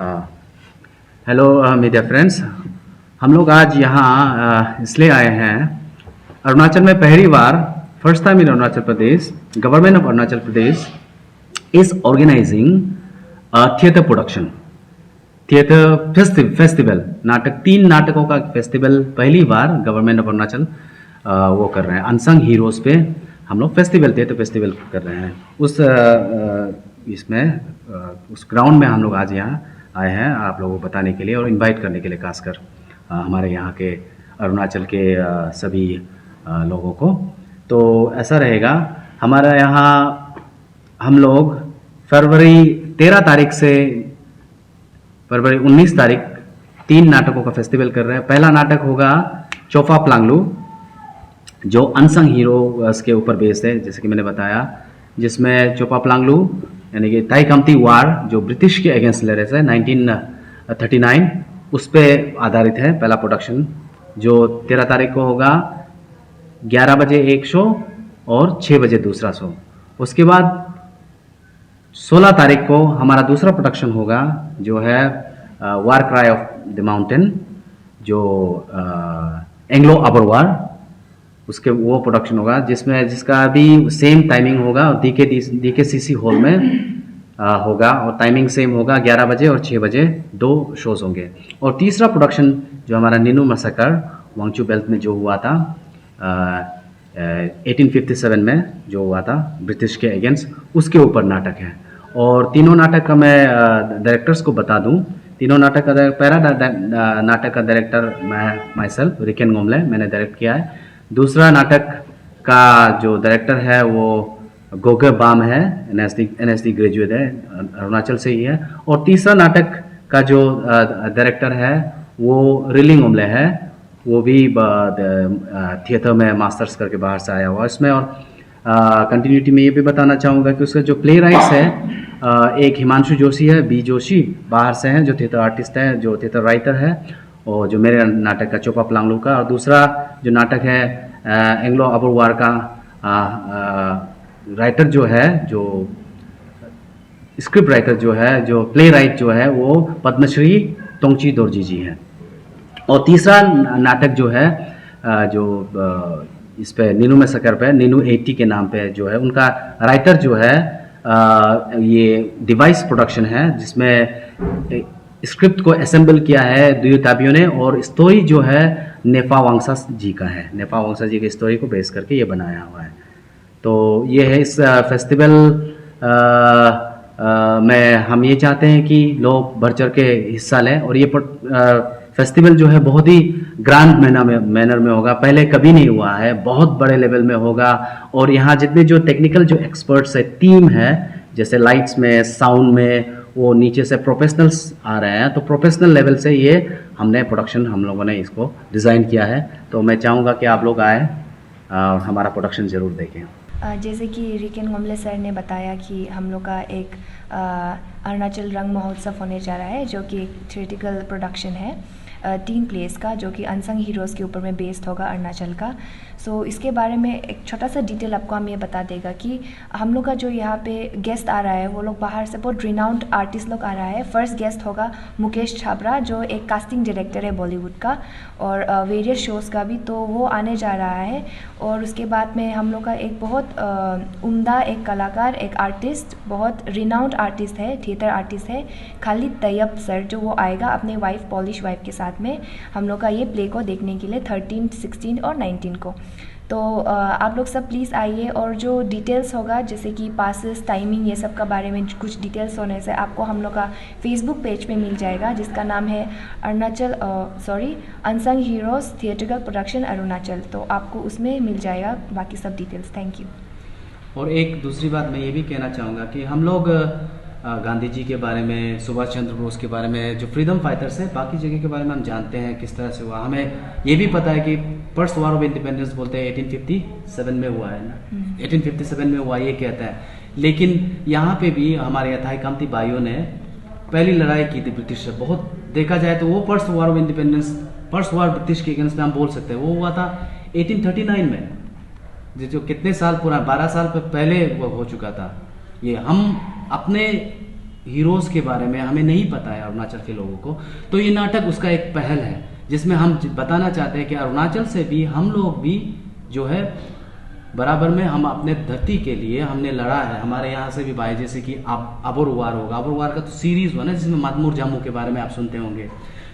Hello media friends, हम लोग आज यहाँ इसलिए आए हैं। अरुणाचल में पहली बार, first time in Arunachal Pradesh, government of Arunachal Pradesh is organising theatre production, theatre festival, नाटक, 3 नाटकों का फेस्टिवल पहली बार गवर्नमेंट ऑफ अरुणाचल वो कर रहे हैं। अनसंग हीरोज पे हम लोग फेस्टिवल, थिएटर फेस्टिवल कर रहे हैं। उस ग्राउंड में हम लोग आज यहाँ आए हैं आप लोगों को बताने के लिए और इनवाइट करने के लिए, खासकर हमारे यहाँ के अरुणाचल के सभी लोगों को। तो ऐसा रहेगा, हमारा यहाँ हम लोग फरवरी 13 तारीख से फरवरी 19 तारीख 3 नाटकों का फेस्टिवल कर रहे हैं। पहला नाटक होगा चोफा प्लांगलू, जो अनसंग हीरो के ऊपर बेस्ड है, जैसे कि मैंने बताया, जिसमें चोपा प्लांगलू यानी कि ताई कमती वार, जो ब्रिटिश के अगेंस्ट लड़े थे 1939, उस पर आधारित है पहला प्रोडक्शन, जो 13 तारीख को होगा। 11 बजे एक शो और 6 बजे दूसरा शो। उसके बाद 16 तारीख को हमारा दूसरा प्रोडक्शन होगा, जो है वार क्राई ऑफ द माउंटेन, जो एंग्लो अबर वार, उसके वो प्रोडक्शन होगा, जिसका भी सेम टाइमिंग होगा, DKCC हॉल में होगा, और टाइमिंग सेम होगा, 11 बजे और 6 बजे 2 शोज होंगे। और तीसरा प्रोडक्शन जो हमारा नीनू मसकर वांगचू बेल्ट में जो हुआ था 1857 में जो हुआ था ब्रिटिश के अगेंस्ट, उसके ऊपर नाटक है। और तीनों नाटक का मैं डायरेक्टर्स को बता दूं। तीनों नाटक का पहला नाटक का डायरेक्टर मैं माई सेल्फ रिकेन गोमले, मैंने डायरेक्ट किया है। दूसरा नाटक का जो डायरेक्टर है वो गोगे बाम है, NSD ग्रेजुएट है, अरुणाचल से ही है। और तीसरा नाटक का जो डायरेक्टर है वो रिलिंग ओमले है, वो भी थिएटर में मास्टर्स करके बाहर से आया हुआ इसमें। और कंटिन्यूटी में ये भी बताना चाहूँगा कि उसका जो प्ले राइट्स है, एक हिमांशु जोशी है, B जोशी बाहर से हैं, जो थिएटर आर्टिस्ट है, जो थिएटर राइटर है, और जो मेरे नाटक का चोपा प्लांगलू का। और दूसरा जो नाटक है एंग्लो अबर वार का राइटर जो है, जो स्क्रिप्ट राइटर जो है, जो प्ले राइट जो है, वो पद्मश्री तोंगची दोरजी जी हैं। और तीसरा नाटक जो है जो इस पे नीनू में सकर पे, नीनू 80 के नाम पे जो है, उनका राइटर जो है ये डिवाइस प्रोडक्शन है, जिसमें स्क्रिप्ट को असेंबल किया है दुयु ताबियों ने, और स्टोरी जो है नेपा वांगसा जी का है। नेपा वांगसा जी की स्टोरी को बेस करके ये बनाया हुआ है। तो ये है इस फेस्टिवल में हम ये चाहते हैं कि लोग बढ़ चढ़ के हिस्सा लें। और ये फेस्टिवल जो है बहुत ही ग्रैंड मैनर में होगा, पहले कभी नहीं हुआ है, बहुत बड़े लेवल में होगा। और यहाँ जितने जो टेक्निकल जो एक्सपर्ट्स है, टीम है, जैसे लाइट्स में, साउंड में, वो नीचे से प्रोफेशनल्स आ रहे हैं, तो प्रोफेशनल लेवल से ये हमने प्रोडक्शन, हम लोगों ने इसको डिज़ाइन किया है। तो मैं चाहूँगा कि आप लोग आए और हमारा प्रोडक्शन ज़रूर देखें। जैसे कि रिकेन गोमले सर ने बताया कि हम लोग का एक अरुणाचल रंग महोत्सव होने जा रहा है, जो कि एक थिएट्रिकल प्रोडक्शन है 3 प्लेस का, जो कि अनसंग हीरोज़ के ऊपर में बेस्ड होगा अरुणाचल का। सो इसके बारे में एक छोटा सा डिटेल आपको हम ये बता देगा कि हम लोग का जो यहाँ पे गेस्ट आ रहा है, वो लोग बाहर से बहुत रिनाउंड आर्टिस्ट लोग आ रहा है। फर्स्ट गेस्ट होगा मुकेश छाबरा, जो एक कास्टिंग डायरेक्टर है बॉलीवुड का, और वेरियस शोज़ का भी, तो वो आने जा रहा है। और उसके बाद में हम लोग का एक बहुत उम्दा एक कलाकार, एक आर्टिस्ट, बहुत रिनाउंड आर्टिस्ट है, थिएटर आर्टिस्ट है, खालिद तैयब सर, जो वो आएगा अपने वाइफ, पॉलिश वाइफ के साथ में हम लोग का ये प्ले को देखने के लिए 13, 16 और 19 को। तो आप लोग सब प्लीज़ आइए। और जो डिटेल्स होगा, जैसे कि पासेस, टाइमिंग, ये सब का बारे में कुछ डिटेल्स होने से आपको हम लोग का फेसबुक पेज पे मिल जाएगा, जिसका नाम है unsung heroes theatrical production Arunachal. तो आपको उसमें मिल जाएगा बाकी सब डिटेल्स। Thank you. और एक दूसरी बात मैं ये भी कहना चाहूँगा कि हम लोग गांधी जी के बारे में, सुभाष चंद्र बोस के बारे में, जो फ्रीडम फाइटर्स हैं, बाकी जगह के बारे में हम जानते हैं किस तरह से हुआ। हमें ये भी पता है कि फर्स्ट वार ऑफ इंडिपेंडेंस बोलते हैं 1857 में हुआ है ना, 1857 में हुआ, ये कहता है। लेकिन यहाँ पे भी हमारे यथाई कामती भाइयों ने पहली लड़ाई की थी ब्रिटिश से। बहुत देखा जाए तो वो first war of independence, first war British के अगेंस्ट में हम बोल सकते हैं, वो हुआ था 1839 में, जो कितने साल पुराना, 12 साल पहले वो हो चुका था। ये हम अपने हीरोज़ के बारे में हमें नहीं पता है अरुणाचल के लोगों को, तो ये नाटक उसका एक पहल है जिसमें हम बताना चाहते हैं कि अरुणाचल से भी हम लोग भी जो है बराबर में हम अपने धरती के लिए हमने लड़ा है। हमारे यहाँ से भी भाई जैसे कि अबोर वार होगा, अबोर वार का तो सीरीज हुआ ना जिसमें मातमूर जामू के बारे में आप सुनते होंगे,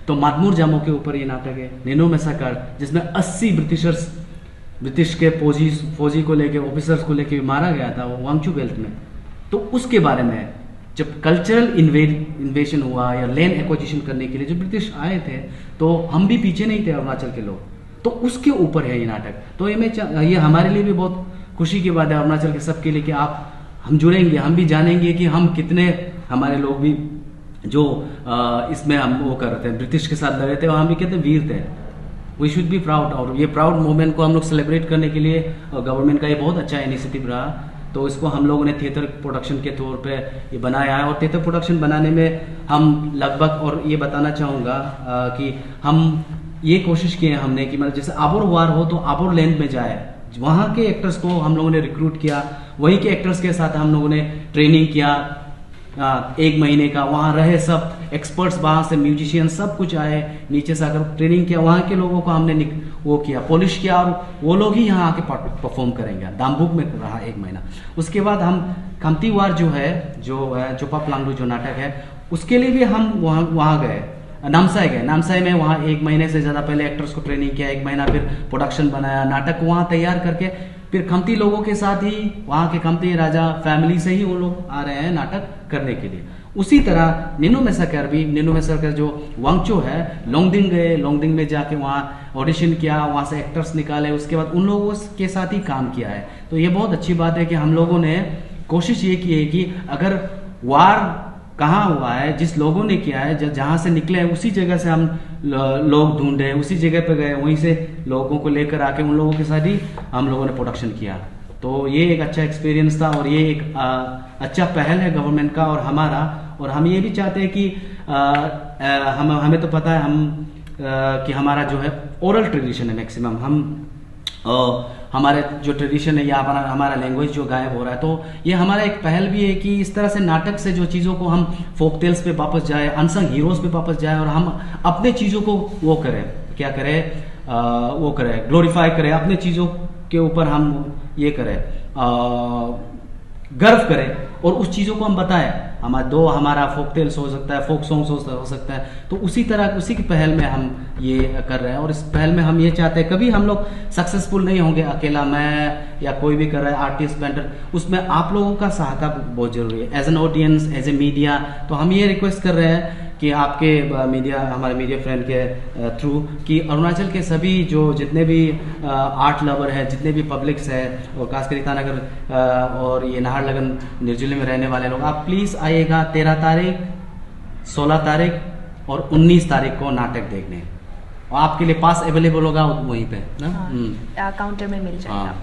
तो मातमूर जामू के ऊपर ये नाटक है। नैनो मैसाकर जिसमें 80 ब्रिटिश के फौजी को लेके ऑफिसर्स को लेके मारा गया था वो वांगचू बेल्ट में, तो उसके बारे में है। जब कल्चरल इन्वेशन हुआ या लैंड एक्विजिशन करने के लिए जब ब्रिटिश आए थे तो हम भी पीछे नहीं थे अरुणाचल के लोग, तो उसके ऊपर है ये नाटक। तो ये हमारे लिए भी बहुत खुशी की बात है अरुणाचल के सबके लिए कि हम जुड़ेंगे, हम भी जानेंगे कि हम कितने हमारे लोग भी जो इसमें हम वो कर रहे थे ब्रिटिश के साथ लड़े थे और हम भी कितने वीर थे। We should be proud. और ये प्राउड मोमेंट को हम लोग सेलिब्रेट करने के लिए गवर्नमेंट का ये बहुत अच्छा इनिशिएटिव रहा, तो इसको हम लोगों ने थिएटर प्रोडक्शन के तौर पे ये बनाया है। और थिएटर प्रोडक्शन बनाने में हम लगभग, और ये बताना चाहूँगा कि हम ये कोशिश की है हमने कि मतलब जैसे आबोर वार हो तो आबोर लैंड में जाए, वहाँ के एक्टर्स को हम लोगों ने रिक्रूट किया, वहीं के एक्टर्स के साथ हम लोगों ने ट्रेनिंग किया 1 महीने का, वहाँ रहे सब एक्सपर्ट्स, वहाँ से म्यूजिशियन सब कुछ आए, नीचे से आकर ट्रेनिंग किया, वहाँ के लोगों को हमने वो किया, पॉलिश किया, और वो लोग ही यहाँ आके परफॉर्म करेंगे। दाम्बुक में रहा 1 महीना। उसके बाद हम खमती वार जो है चोपा प्लांगडू जो नाटक है उसके लिए भी हम वहाँ गए, नामसाई गए। नामसाई में वहाँ 1 महीने से ज़्यादा पहले एक्टर्स को ट्रेनिंग किया, 1 महीना फिर प्रोडक्शन बनाया, नाटक वहाँ तैयार करके फिर खमती लोगों के साथ ही, वहाँ के खमती राजा फैमिली से ही वो लोग आ रहे हैं नाटक करने के लिए। उसी तरह नैनो मैसाकर जो वांगचो है, लोंगडिंग गए, लोंगडिंग में जाके वहाँ ऑडिशन किया, वहाँ से एक्टर्स निकाले, उसके बाद उन लोगों के साथ ही काम किया है। तो ये बहुत अच्छी बात है कि हम लोगों ने कोशिश ये की है कि अगर वार कहाँ हुआ है, जिस लोगों ने किया है, जहाँ से निकले हैं उसी जगह से हम लोग ढूंढे, उसी जगह पे गए, वहीं से लोगों को लेकर आके उन लोगों के साथ ही हम लोगों ने प्रोडक्शन किया। तो ये एक अच्छा एक्सपीरियंस था और ये एक अच्छा पहल है गवर्नमेंट का और हमारा। और हम ये भी चाहते हैं कि हमें तो पता है कि हमारा जो है ओरल ट्रेडिशन है मैक्सिमम, हमारे जो ट्रेडिशन है या हमारा लैंग्वेज जो गायब हो रहा है, तो ये हमारा एक पहल भी है कि इस तरह से नाटक से जो चीज़ों को हम फोक टेल्स पे वापस जाए, अनसंग हीरोज पे वापस जाए और हम अपने चीज़ों को वो करें, क्या करें, वो करें, ग्लोरीफाई करें, अपने चीज़ों के ऊपर हम ये करें, गर्व करें और उस चीज़ों को हम बताएं। हमारा फोक टेल्स हो सकता है, फोक सॉन्ग्स हो सकता है, तो उसी की पहल में हम ये कर रहे हैं। और इस पहल में हम ये चाहते हैं, कभी हम लोग सक्सेसफुल नहीं होंगे अकेला, मैं या कोई भी कर रहा है आर्टिस्ट पेंटर, उसमें आप लोगों का सहायता बहुत जरूरी है as an audience, as a media. तो हम ये रिक्वेस्ट कर रहे हैं कि आपके हमारे मीडिया फ्रेंड के थ्रू कि अरुणाचल के सभी जो जितने भी आर्ट लवर है, जितने भी पब्लिक्स है, और खासकर ईटानगर और ये नाहरलगुन निर्जुली में रहने वाले लोग, आप प्लीज़ आइएगा 13 तारीख, 16 तारीख और 19 तारीख को नाटक देखने। और आपके लिए पास अवेलेबल होगा वहीं पे ना, काउंटर में मिल जाएगा।